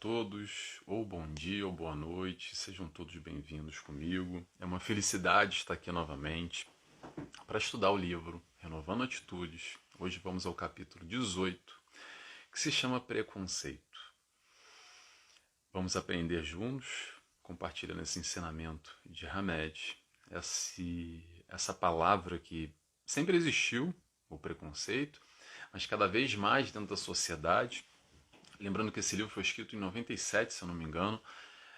todos, ou bom dia, ou boa noite, sejam todos bem-vindos comigo. É uma felicidade estar aqui novamente para estudar o livro Renovando Atitudes. Hoje vamos ao capítulo 18, que se chama Preconceito. Vamos aprender juntos, compartilhando esse ensinamento de Hamed, essa palavra que sempre existiu, o preconceito, mas cada vez mais dentro da sociedade. Lembrando que esse livro foi escrito em 97, se eu não me engano,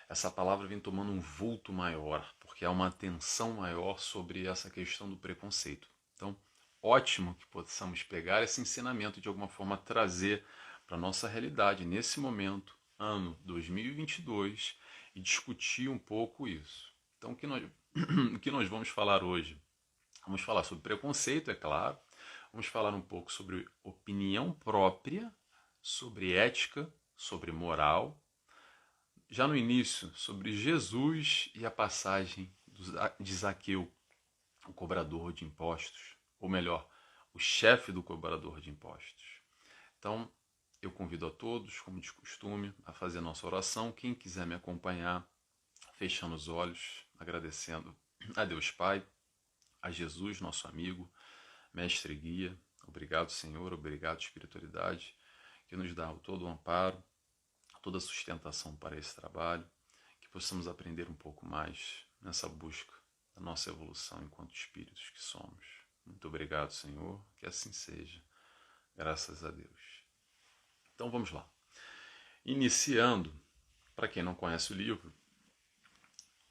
essa palavra vem tomando um vulto maior, porque há uma atenção maior sobre essa questão do preconceito. Então, ótimo que possamos pegar esse ensinamento e de alguma forma trazer para a nossa realidade nesse momento, ano 2022, e discutir um pouco isso. Então, o que nós vamos falar hoje? Vamos falar sobre preconceito, é claro, vamos falar um pouco sobre opinião própria, sobre ética, sobre moral. Já no início, sobre Jesus e a passagem de Zaqueu, o cobrador de impostos, ou melhor, o chefe do cobrador de impostos. Então, eu convido a todos, como de costume, a fazer a nossa oração. Quem quiser me acompanhar, fechando os olhos, agradecendo a Deus Pai, a Jesus, nosso amigo, mestre e guia. Obrigado, Senhor, obrigado, espiritualidade, que nos dá todo o amparo, toda a sustentação para esse trabalho, que possamos aprender um pouco mais nessa busca da nossa evolução enquanto espíritos que somos. Muito obrigado, Senhor, que assim seja, graças a Deus. Então vamos lá. Iniciando, para quem não conhece o livro,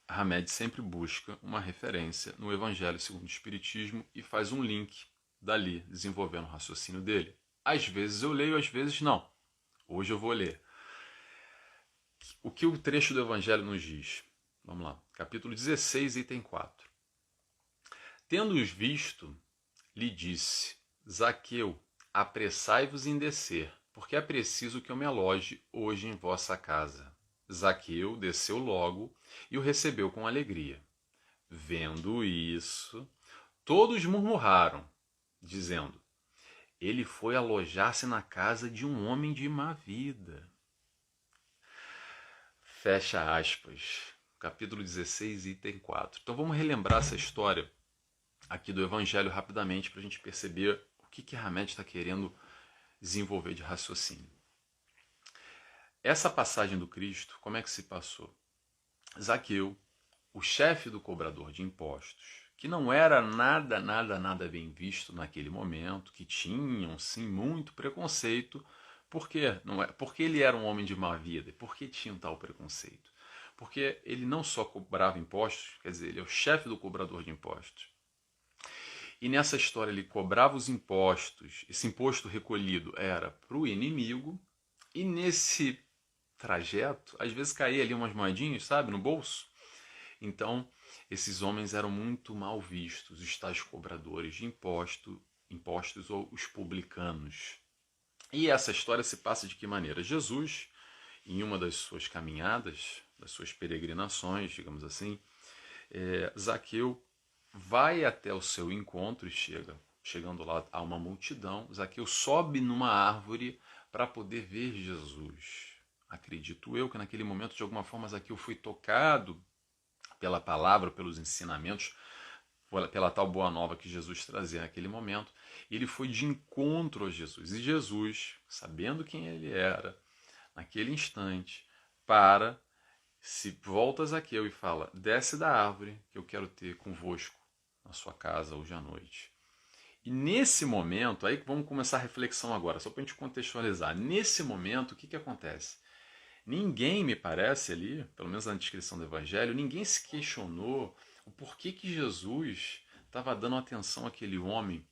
Hamed sempre busca uma referência no Evangelho segundo o Espiritismo e faz um link dali, desenvolvendo o raciocínio dele. Às vezes eu leio, às vezes não. Hoje eu vou ler. O que o trecho do Evangelho nos diz? Vamos lá. Capítulo 16, item 4. Tendo-os visto, lhe disse: Zaqueu, apressai-vos em descer, porque é preciso que eu me aloje hoje em vossa casa. Zaqueu desceu logo e o recebeu com alegria. Vendo isso, todos murmuraram, dizendo: ele foi alojar-se na casa de um homem de má vida. Fecha aspas. Capítulo 16, item 4. Então vamos relembrar essa história aqui do Evangelho rapidamente para a gente perceber o que Hamed está querendo desenvolver de raciocínio. Essa passagem do Cristo, como é que se passou? Zaqueu, o chefe do cobrador de impostos, que não era nada bem visto naquele momento, que tinham sim muito preconceito. Por quê? Não é porque ele era um homem de má vida. Por que tinha um tal preconceito? Porque ele não só cobrava impostos, quer dizer, ele é o chefe do cobrador de impostos. E nessa história ele cobrava os impostos, esse imposto recolhido era para o inimigo, e nesse trajeto, às vezes caía ali umas moedinhas, sabe, no bolso. Então, esses homens eram muito mal vistos, os tais cobradores de impostos ou os publicanos. E essa história se passa de que maneira? Jesus, em uma das suas caminhadas, das suas peregrinações, digamos assim, Zaqueu vai até o seu encontro e chegando lá a uma multidão. Zaqueu sobe numa árvore para poder ver Jesus. Acredito eu que naquele momento, de alguma forma, Zaqueu foi tocado pela palavra, pelos ensinamentos, pela tal boa nova que Jesus trazia naquele momento. E ele foi de encontro a Jesus. E Jesus, sabendo quem ele era, naquele instante, se volta a Zaqueu e fala: desce da árvore que eu quero ter convosco na sua casa hoje à noite. E nesse momento, aí vamos começar a reflexão agora, só para a gente contextualizar. Nesse momento, o que acontece? Ninguém, me parece ali, pelo menos na descrição do Evangelho, ninguém se questionou o porquê que Jesus estava dando atenção àquele homem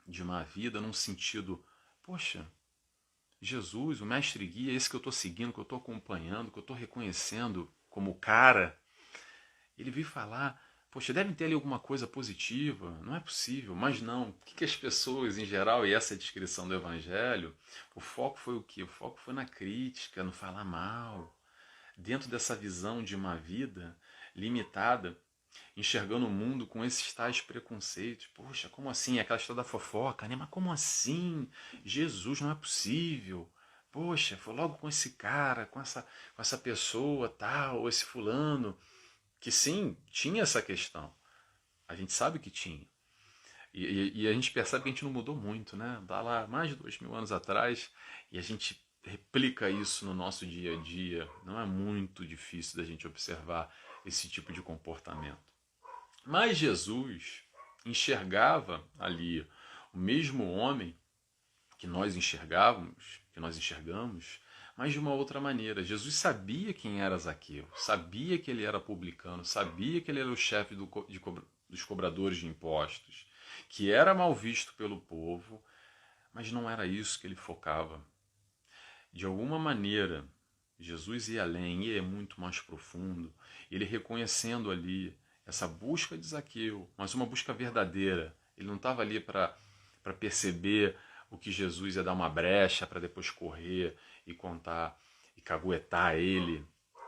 de má vida, num sentido: poxa, Jesus, o mestre guia, esse que eu estou seguindo, que eu estou acompanhando, que eu estou reconhecendo como cara, ele veio falar: poxa, devem ter ali alguma coisa positiva, não é possível. Mas não, o que as pessoas em geral, e essa é a descrição do Evangelho, o foco foi o quê? O foco foi na crítica, no falar mal, dentro dessa visão de uma vida limitada, enxergando o mundo com esses tais preconceitos. Poxa, como assim? Aquela história da fofoca, né? Mas como assim? Jesus, não é possível. poxa, foi logo com esse cara, com essa pessoa, tal, esse fulano, que sim, tinha essa questão. A gente sabe que tinha. E a gente percebe que a gente não mudou muito, né? Dá lá mais de 2000 anos atrás e a gente replica isso no nosso dia a dia. Não é muito difícil da gente observar esse tipo de comportamento. Mas Jesus enxergava ali o mesmo homem que nós enxergávamos, que nós enxergamos, mas de uma outra maneira. Jesus sabia quem era Zaqueu, sabia que ele era publicano, sabia que ele era o chefe dos cobradores de impostos, que era mal visto pelo povo, mas não era isso que ele focava. De alguma maneira, Jesus ia além, ia muito mais profundo, ele reconhecendo ali essa busca de Zaqueu, mas uma busca verdadeira. Ele não estava ali para perceber o que Jesus ia dar uma brecha para depois correr e contar e caguetar ele.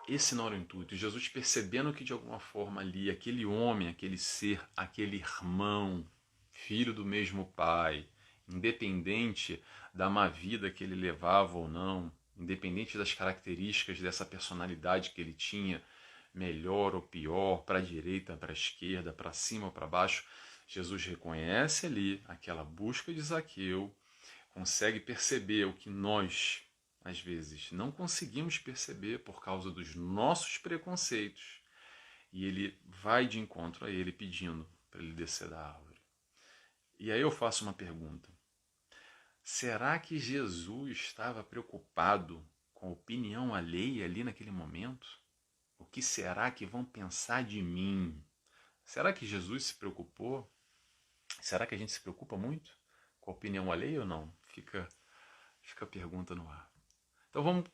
Esse não era o intuito. Jesus percebendo que de alguma forma ali aquele homem, aquele ser, aquele irmão, filho do mesmo pai, independente da má vida que ele levava ou não, independente das características dessa personalidade que ele tinha, melhor ou pior, para a direita, para a esquerda, para cima ou para baixo, Jesus reconhece ali aquela busca de Zaqueu, consegue perceber o que nós, às vezes, não conseguimos perceber por causa dos nossos preconceitos. E ele vai de encontro a ele pedindo para ele descer da árvore. E aí eu faço uma pergunta. Será que Jesus estava preocupado com a opinião alheia ali naquele momento? O que será que vão pensar de mim? Será que Jesus se preocupou? Será que a gente se preocupa muito com a opinião alheia ou não? Fica a pergunta no ar. Então vamos,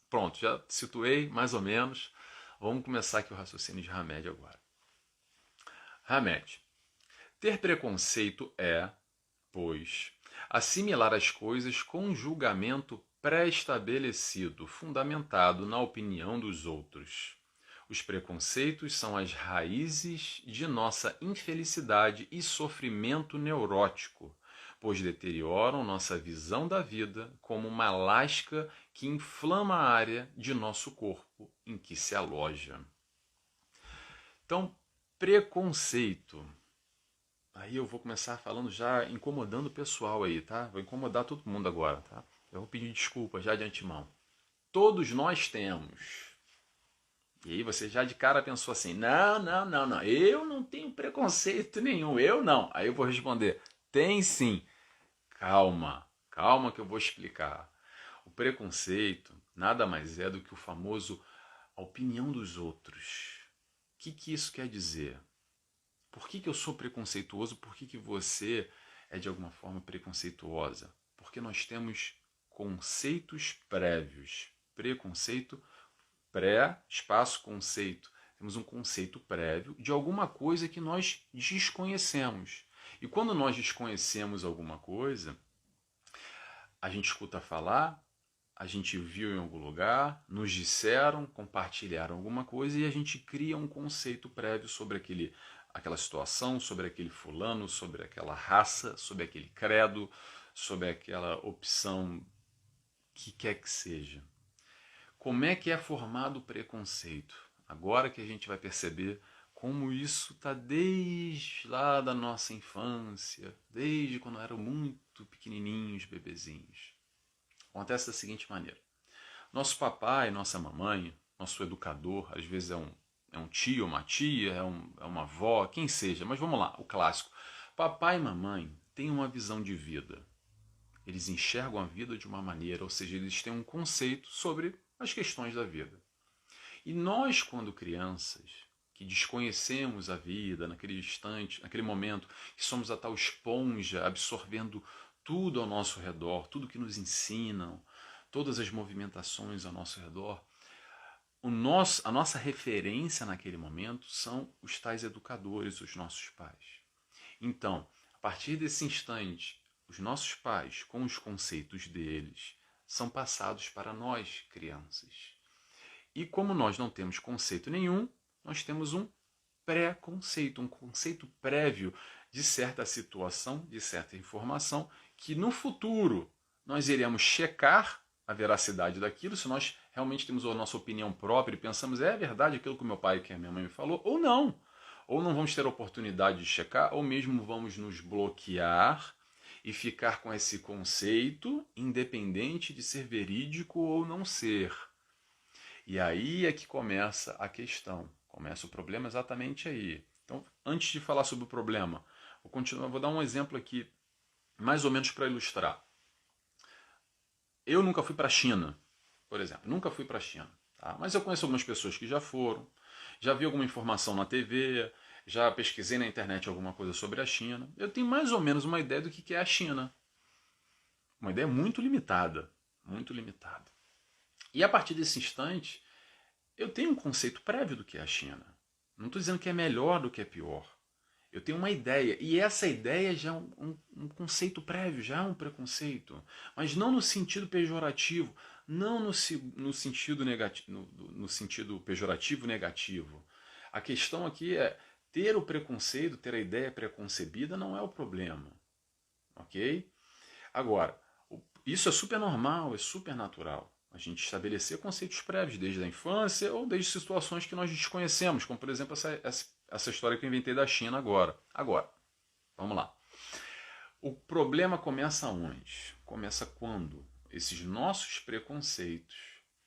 pronto, já situei mais ou menos. Vamos começar aqui o raciocínio de Hamed agora. Hamed, ter preconceito é, pois, assimilar as coisas com um julgamento pré-estabelecido, fundamentado na opinião dos outros. Os preconceitos são as raízes de nossa infelicidade e sofrimento neurótico, pois deterioram nossa visão da vida como uma lasca que inflama a área de nosso corpo em que se aloja. Então, preconceito. Aí eu vou começar falando já, incomodando o pessoal aí, tá? Vou incomodar todo mundo agora, tá? Eu vou pedir desculpa já de antemão. Todos nós temos. E aí você já de cara pensou assim, não, eu não tenho preconceito nenhum, eu não. Aí eu vou responder, tem sim. Calma que eu vou explicar. O preconceito nada mais é do que o famoso a opinião dos outros. O que isso quer dizer? Por que eu sou preconceituoso? Por que você é de alguma forma preconceituosa? Porque nós temos conceitos prévios. Preconceito, pré, espaço, conceito. Temos um conceito prévio de alguma coisa que nós desconhecemos. E quando nós desconhecemos alguma coisa, a gente escuta falar, a gente viu em algum lugar, nos disseram, compartilharam alguma coisa e a gente cria um conceito prévio sobre aquela situação, sobre aquele fulano, sobre aquela raça, sobre aquele credo, sobre aquela opção que quer que seja. Como é que é formado o preconceito? Agora que a gente vai perceber como isso está desde lá da nossa infância, desde quando eram muito pequenininhos, bebezinhos. Acontece da seguinte maneira. Nosso papai, nossa mamãe, nosso educador, às vezes é um tio, uma tia, é uma avó, quem seja, mas vamos lá, o clássico. Papai e mamãe têm uma visão de vida. Eles enxergam a vida de uma maneira, ou seja, eles têm um conceito sobre as questões da vida. E nós, quando crianças, que desconhecemos a vida naquele instante, naquele momento, que somos a tal esponja absorvendo tudo ao nosso redor, tudo que nos ensinam, todas as movimentações ao nosso redor, a nossa referência naquele momento são os tais educadores, os nossos pais. Então, a partir desse instante, os nossos pais, com os conceitos deles, são passados para nós, crianças. E como nós não temos conceito nenhum, nós temos um pré-conceito, um conceito prévio de certa situação, de certa informação, que no futuro nós iremos checar a veracidade daquilo, se nós realmente temos a nossa opinião própria e pensamos, é verdade aquilo que o meu pai e que a minha mãe me falou, ou não. Ou não vamos ter a oportunidade de checar, ou mesmo vamos nos bloquear e ficar com esse conceito, independente de ser verídico ou não ser. E aí é que começa a questão, começa o problema exatamente aí. Então, antes de falar sobre o problema, vou dar um exemplo aqui, mais ou menos para ilustrar. Eu nunca fui para a China, por exemplo, nunca fui para a China, tá? Mas eu conheço algumas pessoas que já foram, já vi alguma informação na TV, já pesquisei na internet alguma coisa sobre a China. Eu tenho mais ou menos uma ideia do que é a China. Uma ideia muito limitada, muito limitada. E a partir desse instante, eu tenho um conceito prévio do que é a China. Não estou dizendo que é melhor do que é pior. Eu tenho uma ideia, e essa ideia já é um conceito prévio, já é um preconceito. Mas não no sentido pejorativo, não no sentido negativo, no sentido pejorativo negativo. A questão aqui é ter o preconceito, ter a ideia preconcebida não é o problema. Ok? Agora, isso é super normal, é super natural. A gente estabelecer conceitos prévios desde a infância ou desde situações que nós desconhecemos, como por exemplo essa história que eu inventei da China agora. Agora, vamos lá. O problema começa onde? Começa quando esses nossos preconceitos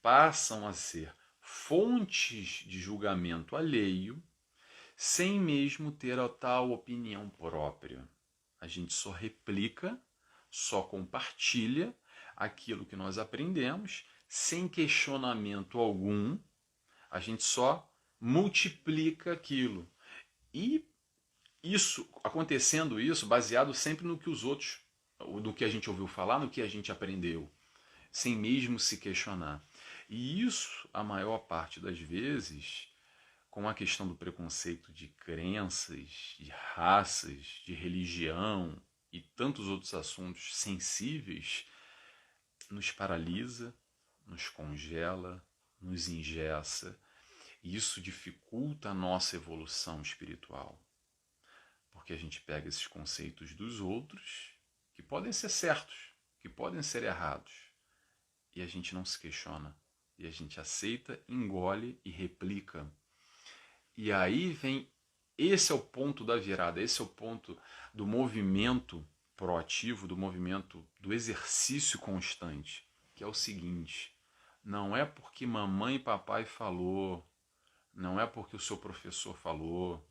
passam a ser fontes de julgamento alheio, sem mesmo ter a tal opinião própria. A gente só replica, só compartilha aquilo que nós aprendemos, sem questionamento algum, a gente só multiplica aquilo. E acontecendo isso, baseado sempre no que os outros, no que a gente ouviu falar, no que a gente aprendeu, sem mesmo se questionar. E isso, a maior parte das vezes, com a questão do preconceito de crenças, de raças, de religião e tantos outros assuntos sensíveis, nos paralisa, nos congela, nos engessa, e isso dificulta a nossa evolução espiritual. Porque a gente pega esses conceitos dos outros, que podem ser certos, que podem ser errados, e a gente não se questiona, e a gente aceita, engole e replica. E aí vem, esse é o ponto da virada, esse é o ponto do movimento proativo, do movimento do exercício constante, que é o seguinte: não é porque mamãe e papai falou, não é porque o seu professor falou,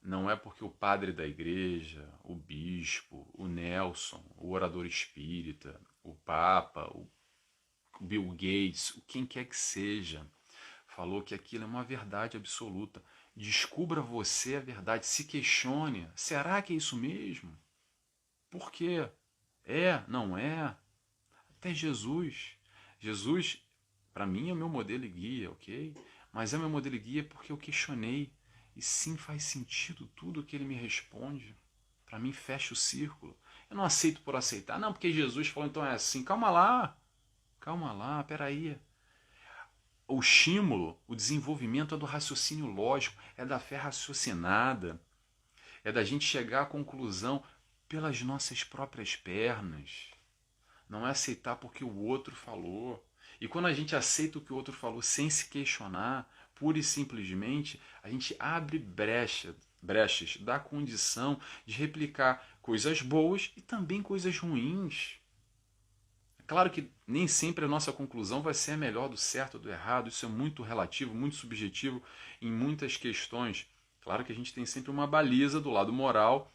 não é porque o padre da igreja, o bispo, o Nelson, o orador espírita, o Papa, o Bill Gates, quem quer que seja, falou que aquilo é uma verdade absoluta. Descubra você a verdade, se questione. Será que é isso mesmo? Por quê? É, não é? Até Jesus. Jesus, para mim, é o meu modelo e guia, ok? Mas é meu modelo e guia porque eu questionei. E sim, faz sentido tudo que ele me responde. Para mim, fecha o círculo. Eu não aceito por aceitar. Não, porque Jesus falou, então é assim. Calma lá, peraí. O estímulo, o desenvolvimento é do raciocínio lógico, é da fé raciocinada, é da gente chegar à conclusão pelas nossas próprias pernas. Não é aceitar porque o outro falou. E quando a gente aceita o que o outro falou sem se questionar, pura e simplesmente, a gente abre brechas, dá condição de replicar coisas boas e também coisas ruins. É claro que nem sempre a nossa conclusão vai ser a melhor do certo ou do errado, isso é muito relativo, muito subjetivo em muitas questões. Claro que a gente tem sempre uma baliza do lado moral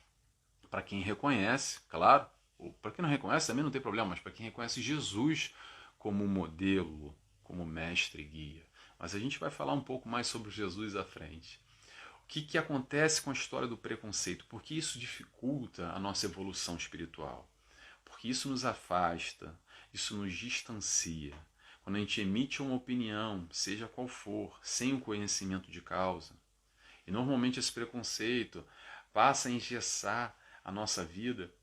para quem reconhece, claro, ou para quem não reconhece também não tem problema, mas para quem reconhece Jesus como modelo, como mestre e guia. Mas a gente vai falar um pouco mais sobre Jesus à frente. O que acontece com a história do preconceito? Porque isso dificulta a nossa evolução espiritual. Porque isso nos afasta, isso nos distancia. Quando a gente emite uma opinião, seja qual for, sem o conhecimento de causa, e normalmente esse preconceito passa a engessar a nossa vida,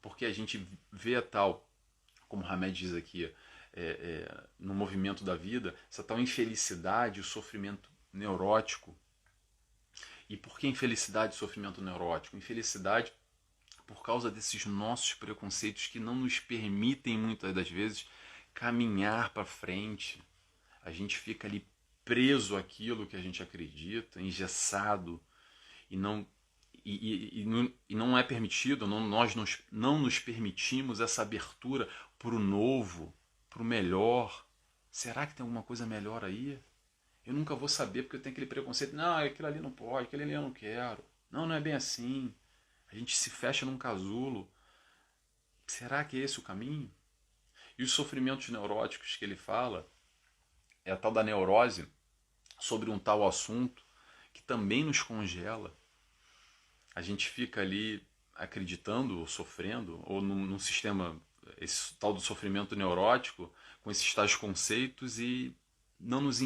porque a gente vê a tal, como Hamed diz aqui, no movimento da vida, essa tal infelicidade, o sofrimento neurótico. E por que infelicidade e sofrimento neurótico? Infelicidade por causa desses nossos preconceitos que não nos permitem, muitas das vezes, caminhar para frente. A gente fica ali preso àquilo que a gente acredita, engessado, e não é permitido, nós não nos permitimos essa abertura para o novo, para o melhor. Será que tem alguma coisa melhor aí? Eu nunca vou saber porque eu tenho aquele preconceito. Não, aquilo ali não pode, aquilo ali eu não quero. Não, não é bem assim. A gente se fecha num casulo. Será que é esse o caminho? E os sofrimentos neuróticos que ele fala é a tal da neurose sobre um tal assunto que também nos congela. A gente fica ali acreditando ou sofrendo, ou num sistema, esse tal do sofrimento neurótico, com esses tais conceitos e não nos,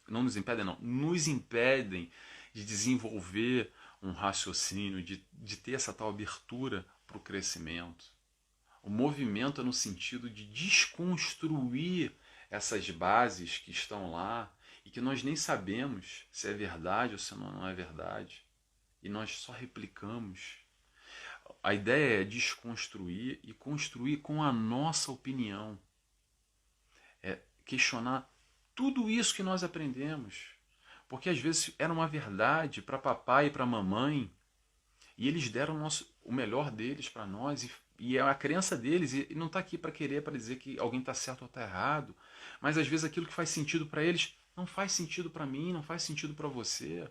não nos impedem, não, nos impedem de desenvolver um raciocínio, de ter essa tal abertura para o crescimento. O movimento é no sentido de desconstruir essas bases que estão lá e que nós nem sabemos se é verdade ou se não é verdade. E nós só replicamos. A ideia é desconstruir e construir com a nossa opinião. É questionar tudo isso que nós aprendemos. Porque às vezes era uma verdade para papai e para mamãe, e eles deram o melhor deles para nós, e é a crença deles, e não está aqui para querer, para dizer que alguém está certo ou está errado, mas às vezes aquilo que faz sentido para eles não faz sentido para mim, não faz sentido para você.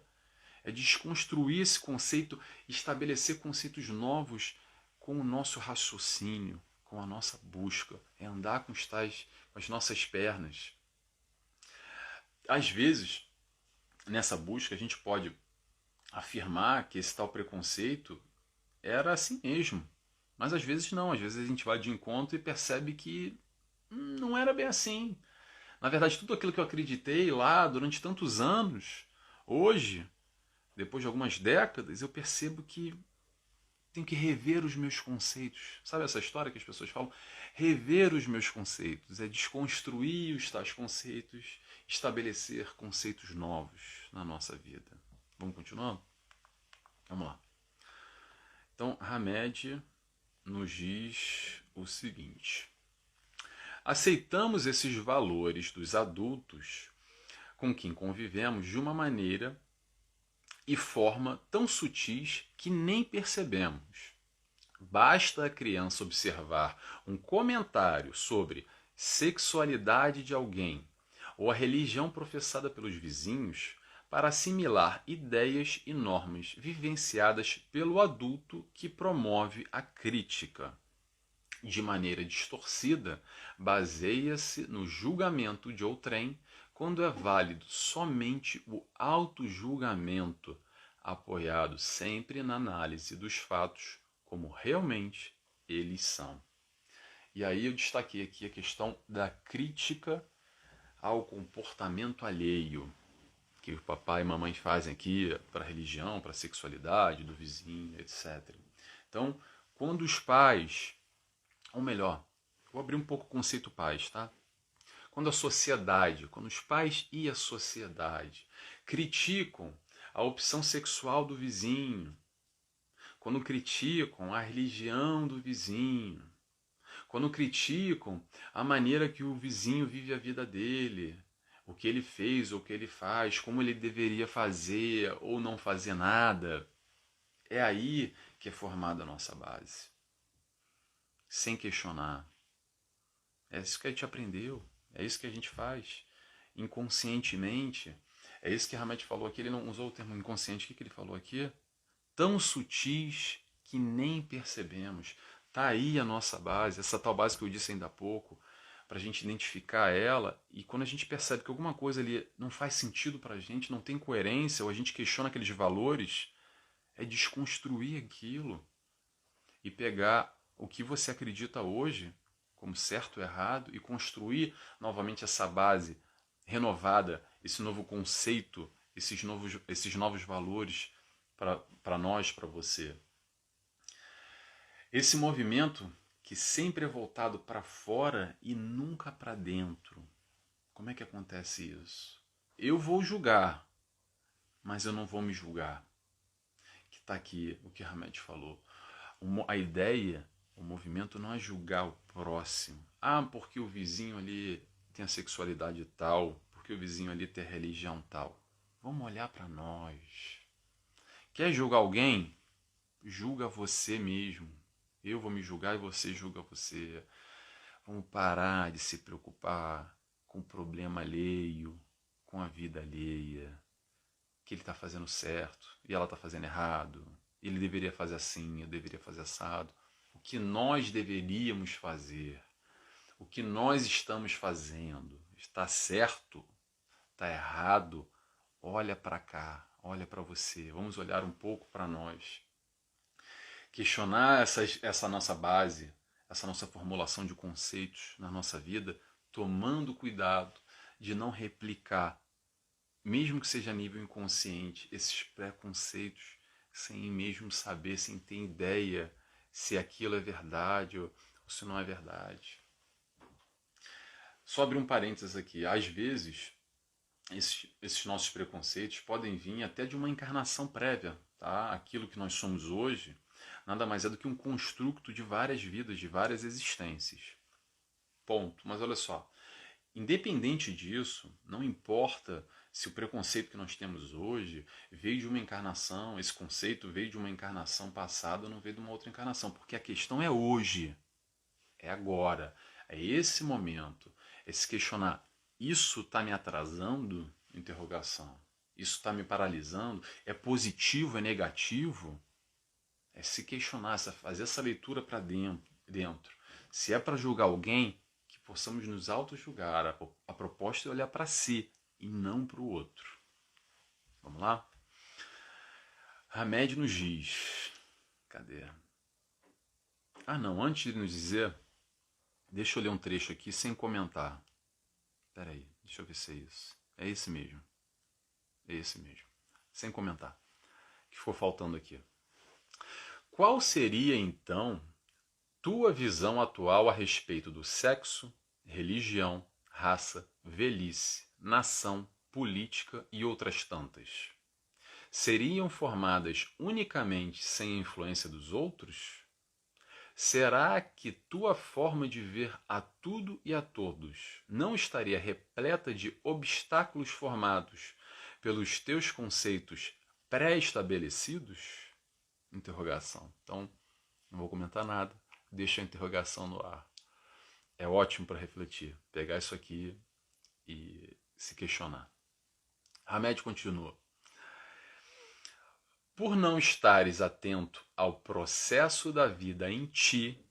É desconstruir esse conceito, estabelecer conceitos novos com o nosso raciocínio, com a nossa busca, é andar com as nossas pernas. Às vezes, nessa busca, a gente pode afirmar que esse tal preconceito era assim mesmo. Mas às vezes não, às vezes a gente vai de encontro e percebe que não era bem assim. Na verdade, tudo aquilo que eu acreditei lá durante tantos anos, hoje, depois de algumas décadas, eu percebo que tenho que rever os meus conceitos. Sabe essa história que as pessoas falam? Rever os meus conceitos, é desconstruir os tais conceitos, estabelecer conceitos novos na nossa vida. Vamos continuando? Vamos lá. Então, Hamed nos diz o seguinte: aceitamos esses valores dos adultos com quem convivemos de uma maneira e forma tão sutis que nem percebemos. Basta a criança observar um comentário sobre sexualidade de alguém ou a religião professada pelos vizinhos para assimilar ideias e normas vivenciadas pelo adulto que promove a crítica. De maneira distorcida, baseia-se no julgamento de outrem, quando é válido somente o autojulgamento, apoiado sempre na análise dos fatos como realmente eles são. E aí eu destaquei aqui a questão da crítica ao comportamento alheio, que o papai e mamãe fazem aqui para a religião, para a sexualidade do vizinho, etc. Então, quando os pais, ou melhor, vou abrir um pouco o conceito pais, tá? Quando a sociedade, quando os pais e a sociedade criticam a opção sexual do vizinho, quando criticam a religião do vizinho, quando criticam a maneira que o vizinho vive a vida dele, o que ele fez ou o que ele faz, como ele deveria fazer ou não fazer nada, é aí que é formada a nossa base. Sem questionar. É isso que a gente aprendeu, é isso que a gente faz inconscientemente. É isso que Hamed falou aqui, ele não usou o termo inconsciente, o que ele falou aqui? Tão sutis que nem percebemos. Está aí a nossa base, essa tal base que eu disse ainda há pouco, para a gente identificar ela, e quando a gente percebe que alguma coisa ali não faz sentido para a gente, não tem coerência, ou a gente questiona aqueles valores, é desconstruir aquilo e pegar o que você acredita hoje como certo ou errado e construir novamente essa base renovada, esse novo conceito, esses novos valores para nós, para você. Esse movimento que sempre é voltado para fora e nunca para dentro. Como é que acontece isso? Eu vou julgar, mas eu não vou me julgar. Que está aqui o que Hamed falou. A ideia O movimento não é julgar o próximo. Ah, porque o vizinho ali tem a sexualidade tal, porque o vizinho ali tem a religião tal. Vamos olhar para nós. Quer julgar alguém? Julga você mesmo. Eu vou me julgar e você julga você. Vamos parar de se preocupar com o problema alheio, com a vida alheia, que ele está fazendo certo e ela está fazendo errado. Ele deveria fazer assim, eu deveria fazer assado. O que nós deveríamos fazer, o que nós estamos fazendo, está certo, está errado, olha para cá, olha para você. Vamos olhar um pouco para nós. Questionar essa nossa base, essa nossa formulação de conceitos na nossa vida, tomando cuidado de não replicar, mesmo que seja a nível inconsciente, esses preconceitos, sem mesmo saber, sem ter ideia se aquilo é verdade ou se não é verdade. Só abrir um parênteses aqui. Às vezes, esses nossos preconceitos podem vir até de uma encarnação prévia. Tá? Aquilo que nós somos hoje nada mais é do que um construto de várias vidas, de várias existências. Ponto. Mas olha só, independente disso, não importa se o preconceito que nós temos hoje veio de uma encarnação, esse conceito veio de uma encarnação passada ou não veio de uma outra encarnação, porque a questão é hoje, é agora, é esse momento, é se questionar, isso está me atrasando? Interrogação. Isso está me paralisando? É positivo, é negativo? É se questionar, fazer essa leitura para dentro. Se é para julgar alguém, que possamos nos auto-julgar. A proposta é olhar para si e não para o outro. Vamos lá? Hamed nos diz. Cadê? Ah, não. Antes de nos dizer, deixa eu ler um trecho aqui sem comentar. Espera aí, deixa eu ver se é isso. É esse mesmo. É esse mesmo. Sem comentar. O que ficou faltando aqui? Qual seria, então, tua visão atual a respeito do sexo, religião, raça, velhice, nação, política e outras tantas? Seriam formadas unicamente sem a influência dos outros? Será que tua forma de ver a tudo e a todos não estaria repleta de obstáculos formados pelos teus conceitos pré-estabelecidos? Interrogação. Então, não vou comentar nada, deixa a interrogação no ar. É ótimo para refletir, pegar isso aqui e se questionar. Hamed continua. Por não estares atento ao processo da vida em ti,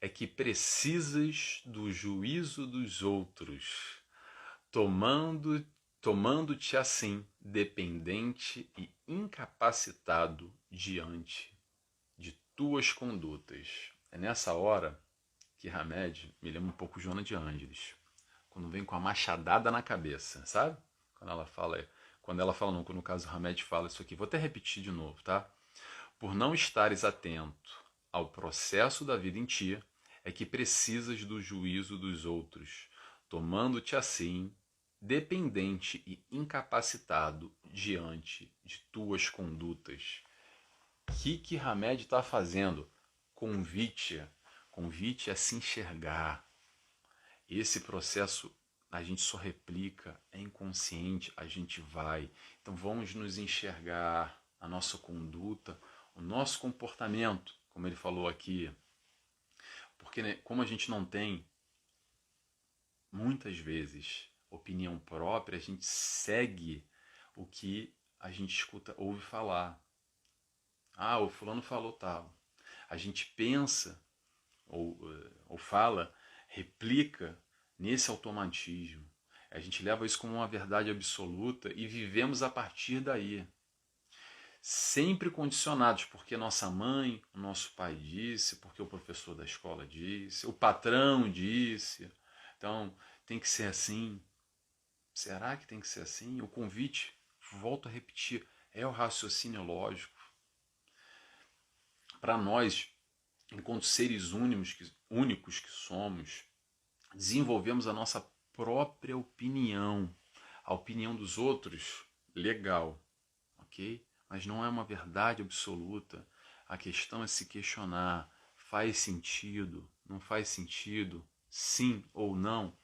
é que precisas do juízo dos outros, tomando-te assim dependente e incapacitado diante de tuas condutas. É nessa hora que Hamed me lembra um pouco Joana de Ângeles, quando vem com a machadada na cabeça, sabe? Quando ela fala não, quando no caso Hamed fala isso aqui, vou até repetir de novo, tá? Por não estares atento ao processo da vida em ti, é que precisas do juízo dos outros, tomando-te assim dependente e incapacitado diante de tuas condutas. O que Hamed está fazendo? Convite a se enxergar. Esse processo a gente só replica, é inconsciente, a gente vai. Então vamos nos enxergar, a nossa conduta, o nosso comportamento, como ele falou aqui. Porque né, como a gente não tem, muitas vezes, opinião própria, a gente segue o que a gente escuta, ouve falar. Ah, o fulano falou tal. A gente pensa ou fala, replica nesse automatismo. A gente leva isso como uma verdade absoluta e vivemos a partir daí. Sempre condicionados, porque nossa mãe, o nosso pai disse, porque o professor da escola disse, o patrão disse. Então, tem que ser assim. Será que tem que ser assim? O convite, volto a repetir, é o raciocínio lógico. Para nós, enquanto seres únicos que somos, desenvolvemos a nossa própria opinião. A opinião dos outros, legal, ok? Mas não é uma verdade absoluta. A questão é se questionar, faz sentido, não faz sentido, sim ou não,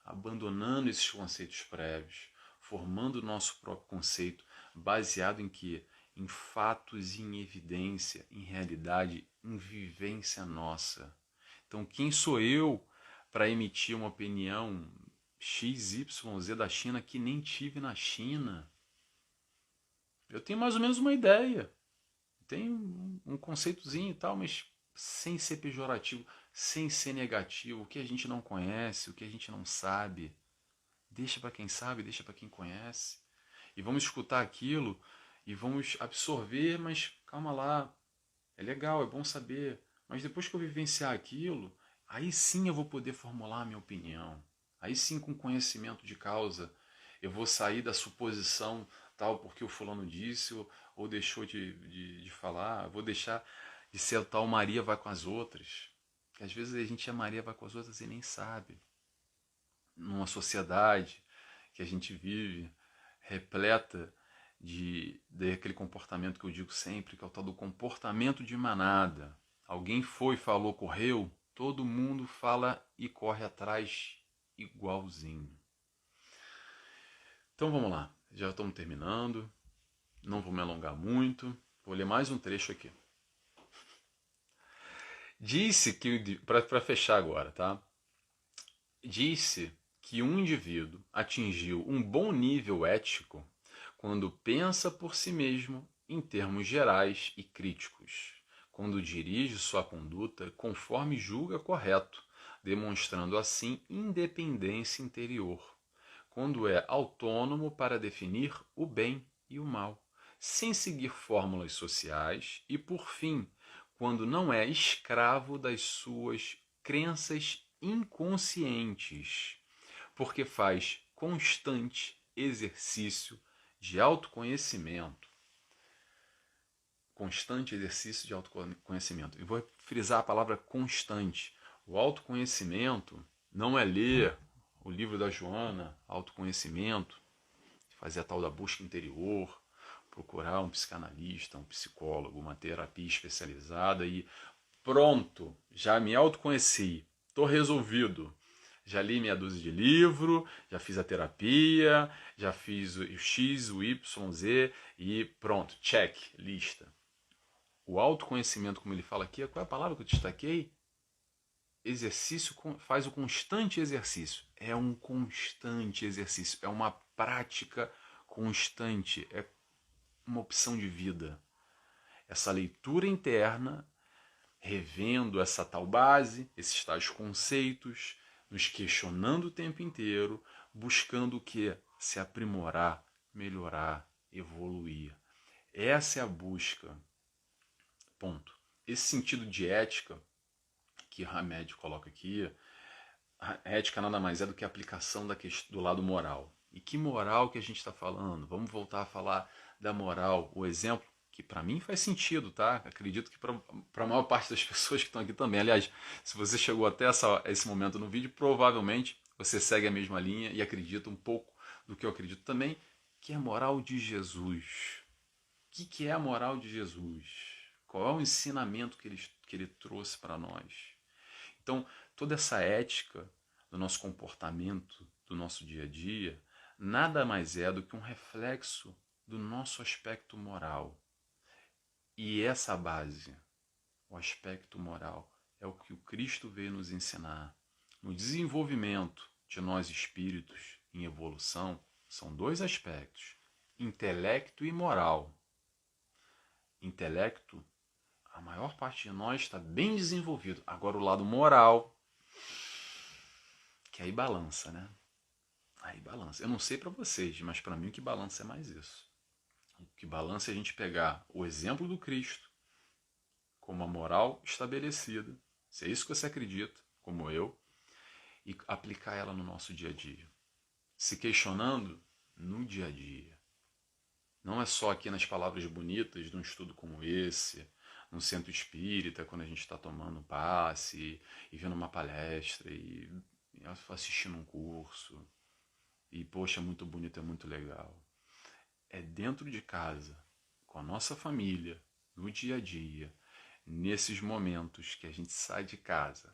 abandonando esses conceitos prévios, formando o nosso próprio conceito, baseado em quê? Em fatos e em evidência, em realidade, em vivência nossa. Então, quem sou eu para emitir uma opinião X, Y, Z da China que nem tive na China? Eu tenho mais ou menos uma ideia, tenho um conceitozinho e tal, mas sem ser pejorativo, sem ser negativo. O que a gente não conhece, o que a gente não sabe, deixa para quem sabe, deixa para quem conhece. E vamos escutar aquilo e vamos absorver, mas calma lá, é legal, é bom saber. Mas depois que eu vivenciar aquilo, aí sim eu vou poder formular a minha opinião. Aí sim, com conhecimento de causa, eu vou sair da suposição tal porque o fulano disse ou deixou de falar. Vou deixar de ser tal Maria vai com as outras. Que às vezes a gente é Maria vai com as outras e nem sabe. Numa sociedade que a gente vive repleta daquele comportamento que eu digo sempre, que é o tal do comportamento de manada. Alguém foi, falou, correu, todo mundo fala e corre atrás igualzinho. Então vamos lá, já estamos terminando, não vou me alongar muito, vou ler mais um trecho aqui. Disse que, para fechar agora, tá? Disse que um indivíduo atingiu um bom nível ético quando pensa por si mesmo em termos gerais e críticos, quando dirige sua conduta conforme julga correto, demonstrando assim independência interior, quando é autônomo para definir o bem e o mal, sem seguir fórmulas sociais e, por fim, quando não é escravo das suas crenças inconscientes, porque faz constante exercício de autoconhecimento. Constante exercício de autoconhecimento. E vou frisar a palavra constante. O autoconhecimento não é ler o livro da Joana, autoconhecimento, fazer a tal da busca interior, procurar um psicanalista, um psicólogo, uma terapia especializada e pronto, já me autoconheci, estou resolvido. Já li meia dúzia de livro, já fiz a terapia, já fiz o X, o Y, Z e pronto, check, lista. O autoconhecimento, como ele fala aqui, qual é a palavra que eu destaquei? Exercício, faz o constante exercício. É um constante exercício, é uma prática constante, é uma opção de vida. Essa leitura interna, revendo essa tal base, esses tais conceitos, nos questionando o tempo inteiro, buscando o que? Se aprimorar, melhorar, evoluir. Essa é a busca. Ponto. Esse sentido de ética que Hamed coloca aqui, a ética nada mais é do que a aplicação do lado moral. E que moral que a gente está falando? Vamos voltar a falar da moral. O exemplo que para mim faz sentido, tá? Acredito que para a maior parte das pessoas que estão aqui também. Aliás, se você chegou até esse momento no vídeo, provavelmente você segue a mesma linha e acredita um pouco do que eu acredito também, que é a moral de Jesus. O que é a moral de Jesus? Qual é o ensinamento que ele trouxe para nós? Então, toda essa ética do nosso comportamento, do nosso dia a dia, nada mais é do que um reflexo do nosso aspecto moral. E essa base, o aspecto moral, é o que o Cristo veio nos ensinar. No desenvolvimento de nós espíritos em evolução, são dois aspectos: intelecto e moral. Intelecto, a maior parte de nós está bem desenvolvido. Agora o lado moral, que aí balança, né? Aí balança. Eu não sei para vocês, mas para mim o que balança é mais isso. O que balança é a gente pegar o exemplo do Cristo como a moral estabelecida, se é isso que você acredita, como eu, e aplicar ela no nosso dia a dia. Se questionando no dia a dia. Não é só aqui nas palavras bonitas de um estudo como esse, num centro espírita, quando a gente está tomando um passe e vendo uma palestra e assistindo um curso. E, poxa, é muito bonito, é muito legal. É dentro de casa, com a nossa família, no dia a dia, nesses momentos que a gente sai de casa,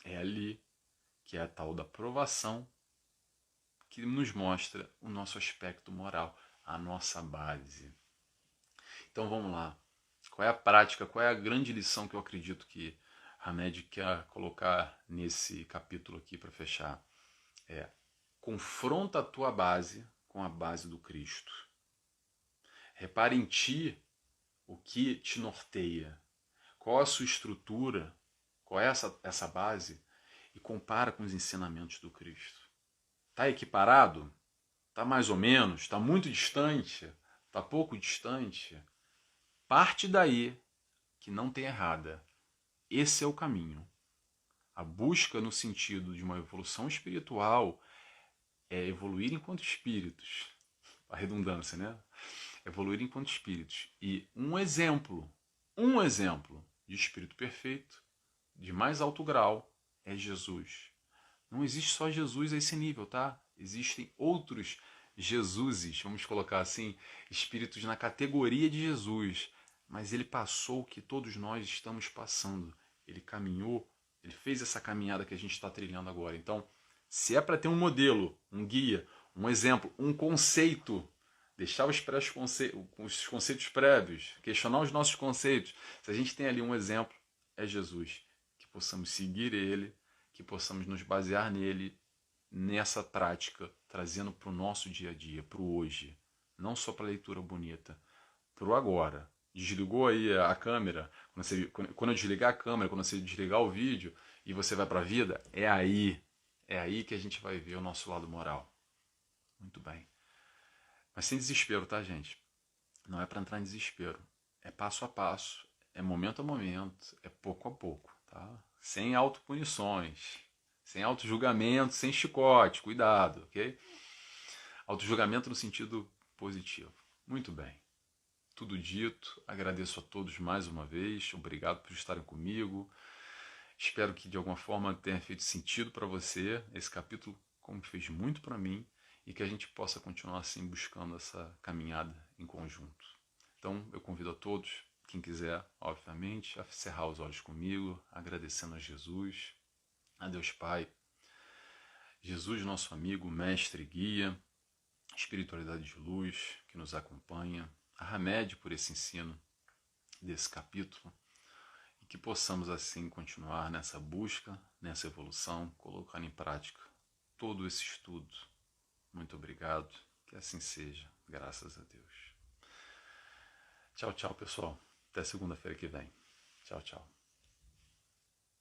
é ali que é a tal da provação que nos mostra o nosso aspecto moral, a nossa base. Então vamos lá. Qual é a prática, qual é a grande lição que eu acredito que Hamed quer colocar nesse capítulo aqui para fechar? Confronta a tua base com a base do Cristo. Repara em ti o que te norteia. Qual a sua estrutura? Qual é essa base? E compara com os ensinamentos do Cristo. Está equiparado? Está mais ou menos? Está muito distante? Está pouco distante? Parte daí que não tem errada. Esse é o caminho. A busca no sentido de uma evolução espiritual é evoluir enquanto espíritos. A redundância, né? Evoluir enquanto espíritos. E um exemplo de espírito perfeito, de mais alto grau, é Jesus. Não existe só Jesus a esse nível, tá? Existem outros Jesuses, vamos colocar assim, espíritos na categoria de Jesus. Mas ele passou o que todos nós estamos passando. Ele caminhou, ele fez essa caminhada que a gente está trilhando agora. Então, se é para ter um modelo, um guia, um exemplo, um conceito, deixar os conceitos prévios, questionar os nossos conceitos, se a gente tem ali um exemplo, é Jesus. Que possamos seguir ele, que possamos nos basear nele, nessa prática, trazendo para o nosso dia a dia, para o hoje. Não só para a leitura bonita, para o agora. Desligou aí a câmera, quando eu desligar a câmera, quando você desligar o vídeo e você vai para a vida, é aí que a gente vai ver o nosso lado moral. Muito bem. Mas sem desespero, tá, gente? Não é para entrar em desespero. É passo a passo, é momento a momento, é pouco a pouco, tá? Sem autopunições, sem autojulgamento, sem chicote, cuidado, ok? Autojulgamento no sentido positivo. Muito bem. Tudo dito, agradeço a todos mais uma vez, obrigado por estarem comigo. Espero que de alguma forma tenha feito sentido para você esse capítulo, como fez muito para mim, e que a gente possa continuar assim buscando essa caminhada em conjunto. Então eu convido a todos, quem quiser, obviamente, a cerrar os olhos comigo, agradecendo a Jesus, a Deus Pai, Jesus, nosso amigo, mestre e guia, espiritualidade de luz que nos acompanha, a Hamed por esse ensino desse capítulo, e que possamos assim continuar nessa busca, nessa evolução, colocando em prática todo esse estudo. Muito obrigado, que assim seja, graças a Deus. Tchau, tchau, pessoal. Até segunda-feira que vem. Tchau, tchau.